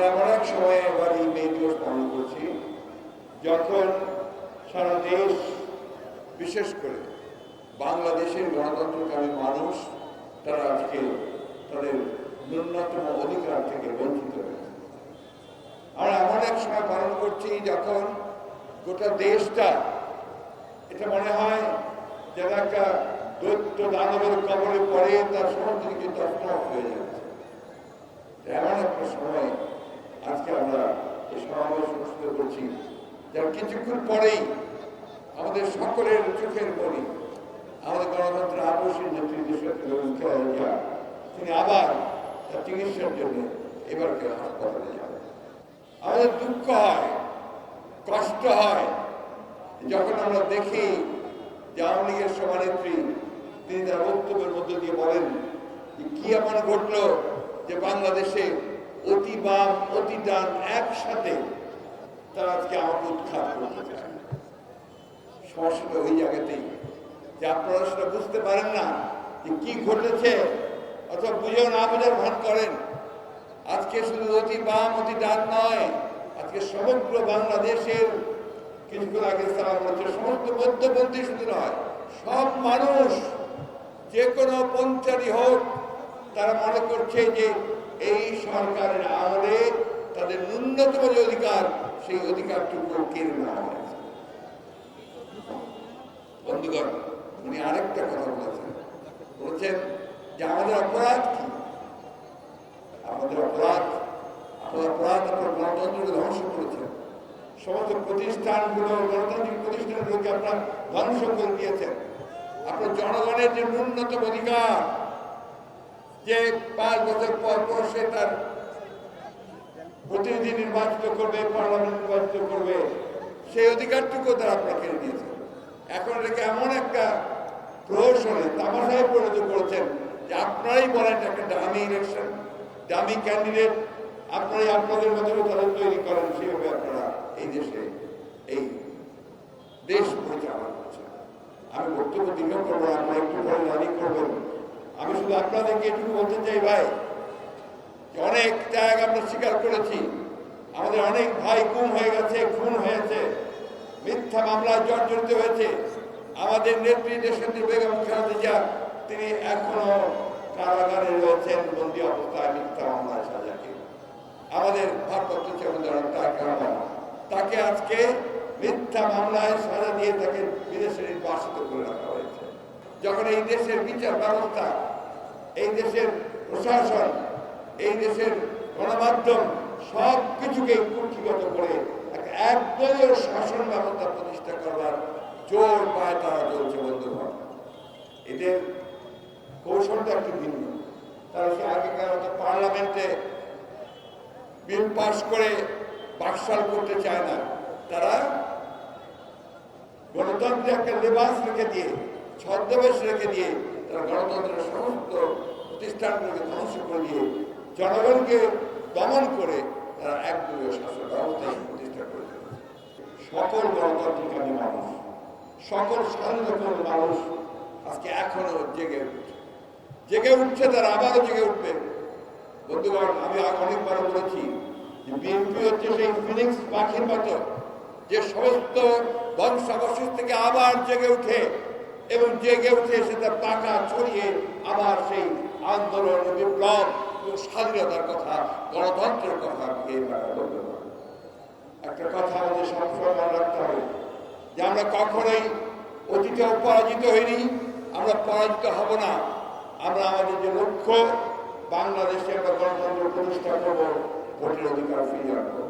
এমন এক সময় এবার এই মে দিবস পালন করছি যখন সারা দেশ, বিশেষ করে বাংলাদেশের গণতন্ত্রকামী মানুষ, তারা আজকে তাদের ন্যূনতম অধিকার থেকে বঞ্চিত হয়েছে। আমরা এমন এক সময় পালন করছি যখন গোটা দেশটা, এটা মনে হয় যেন একটা দৈত্য দানবের কবলে পড়ে তার সমস্ত কিছু তছনছ হয়ে যাচ্ছে। এমন একটা সময় আজকে আমরা এই সমাবেশ অনুষ্ঠিত করছি, যার কিছুক্ষণ পরেই আমাদের সকলের চোখের মনি, আমাদের গণতন্ত্রের আদর্শের নেত্রী দেশিয়া তিনি আবার তার চিকিৎসার জন্য এবারকে হাসপাতালে যাবেন। আমাদের দুঃখ হয়, কষ্ট হয় যখন আমরা দেখি যে আওয়ামী লীগের সভানেত্রী তিনি তার বক্তব্যের মধ্য দিয়ে বলেন যে কি এমন ঘটল যে বাংলাদেশে অতি বাম অতি ডান একসাথে তারা আজকে আমাকে উৎখাত করতে চায়। সমস্যাটা ওই জায়গাতেই যে আপনারা সেটা বুঝতে পারেন না যে কি ঘটেছে, অথবা বুঝেও না বোঝার ভান করেন। আজকে শুধু অতি বাম অতি ডান নয়, আজকে সমগ্র বাংলাদেশের, কিছুক্ষণ আগে তারা বলছে সমস্ত মধ্যপন্থী শুধু নয়, সব মানুষ যে কোনো পন্থারই হোক, তারা মনে করছে যে এই সরকারের আমলে তাদের ন্যূনতম যে অধিকার, সেই অধিকারটুকু কেড়ে নেওয়া হয়েছে। বন্ধুগণ, উনি আরেকটা কথা বলছেন যে আমাদের অপরাধ কি? আমাদের অপরাধ, আপনার গণতন্ত্রকে ধ্বংস করেছেন। সমস্ত প্রতিষ্ঠানগুলো, গণতান্ত্রিক প্রতিষ্ঠানগুলোকে আপনার ধ্বংস করে দিয়েছেন। আপনার জনগণের যে ন্যূনতম অধিকার, যে 5 বছর পর পর সে তার প্রতিনিধি নির্বাচিত করবে, পার্লামেন্ট নির্বাচিত করবে, সেই অধিকারটুকু তারা আপনারা কেড়ে দিয়েছেন। এখন এটাকে এমন একটা প্রহসনে, তামাশায় পরিণত করেছেন যে আপনারাই বলেন একটা দামি ইলেকশন, দামি ক্যান্ডিডেট, আপনারাই আপনাদের মধ্যে তাদের তৈরি করেন, সেভাবে আপনারা এই দেশে এই দেশ পরিচালনা করছেন। আমি বক্তব্য দীর্ঘ করবো, আপনারা একটু পরে রানি করবেন। আমি শুধু আপনাদেরকে এটুকু বলতে চাই ভাই, অনেক ত্যাগ আমরা স্বীকার করেছি, আমাদের অনেক ভাই গুম হয়ে গেছে, খুন হয়েছে, মিথ্যা মামলায় জর্জরিত হয়েছে। আমাদের নেত্রী দেশনেত্রী বেগম খালেদা জিয়া তিনি এখনো কারাগারে রয়েছেন, বন্দী অবস্থায় মিথ্যা মামলায় সাজাকে। আমাদের ভারপ্রাপ্ত চেয়ারম্যান তাকে আজকে মিথ্যা মামলায় সাজা দিয়ে তাকে বিদেশে নির্বাসিত করে রাখা হয়েছে। যখন এই দেশের বিচার ব্যবস্থা, এই দেশের প্রশাসন, এই দেশের গণমাধ্যম সব কিছুকে কুক্ষিগত করে একদলীয় শাসন ব্যবস্থা প্রতিষ্ঠা করবার জোর পায় তারা চলছে। বন্ধুগণ, এদের কৌশলটা একটু ভিন্ন। তারা সে আগেকার মতো পার্লামেন্টে বিল পাস করে বাকশাল করতে চায় না। তারা গণতন্ত্রে একটা লেবাস রেখে দিয়ে, ছদ্মবেশ রেখে দিয়ে, তারা গণতন্ত্রের সমস্ত প্রতিষ্ঠানগুলোকে ধ্বংস করে দিয়ে, জনগণকে দমন করে তারা একদলীয় শাসন ব্যবস্থা প্রতিষ্ঠা করে দেবে। সকল গণতন্ত্রকামী মানুষ, সকল স্বাধীনতার মানুষ আজকে এখনো জেগে উঠছে, তারা আবারও জেগে উঠবে। বন্ধুগণ, আমি অনেকবার বলেছি যে বিএনপি হচ্ছে সেই ফিনিক্স পাখির মতো, যে সমস্ত ধ্বংসাবশেষ থেকে আবার জেগে উঠে এবং জেগে উঠে সে তার পাখা ছড়িয়ে আবার সেই আন্দোলন, বিপ্লব এবং স্বাধীনতার কথা, গণতন্ত্রের কথা বলতে পারে। একটা কথা আমাদের সবসময় মনে রাখতে হবে যে আমরা কখনোই অতীতেও পরাজিত হইনি, আমরা পরাজিত হব না। আমরা আমাদের যে লক্ষ্য, বাংলাদেশে আমরা গণতন্ত্র প্রতিষ্ঠা করবো, ভোটের অধিকার ফিরিয়ে আনবো।